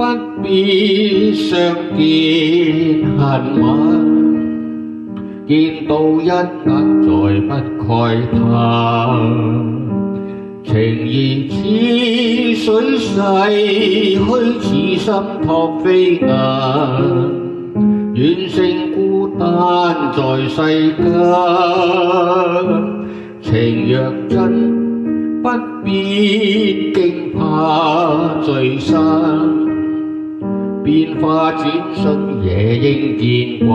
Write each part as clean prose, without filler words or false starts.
不必相見恨晚，見到一刻再不慨嘆。情義似水逝去，似心託飛雁，遠勝孤單在世間。情若真，不必驚怕聚散，變化轉瞬夜應見慣。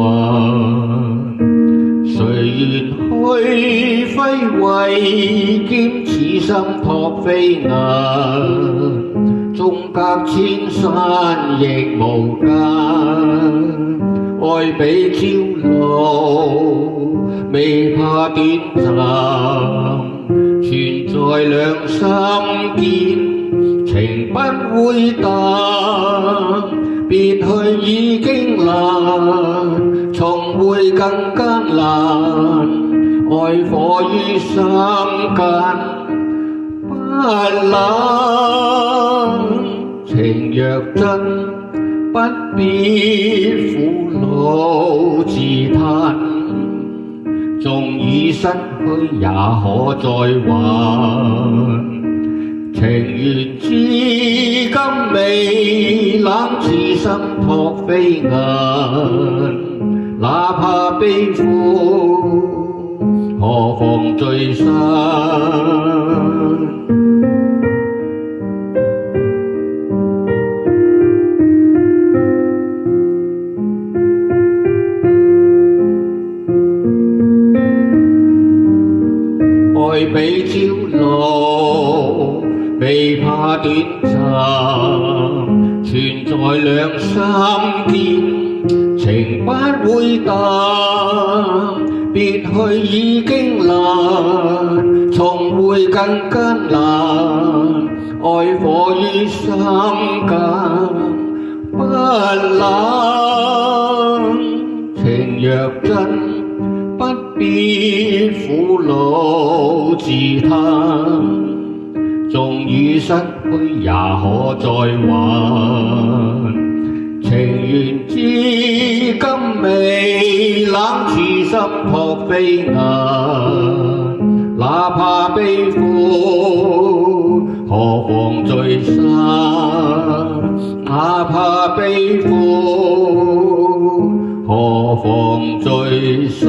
誰願去揮慧劍，此心託飛雁，縱隔千山亦無間。愛比朝露，未怕短暫，存在兩心間，情不會淡。別去已經難，重會更艱難。愛火於心間不冷，情若真，不必苦惱自嘆。縱已失去也可再還，情緣至今未冷，此心託飛雁。哪怕悲歡，何妨聚散。愛比朝露，未怕短暫，存在兩心間，情不會淡。別去已經難，重會更艱難。愛火於心間不冷，情若真，不必苦惱自嘆。縱已失去也可再還，情緣至今未冷，此心託飛雁。哪怕悲歡，何妨聚散。哪怕悲歡，何妨聚散。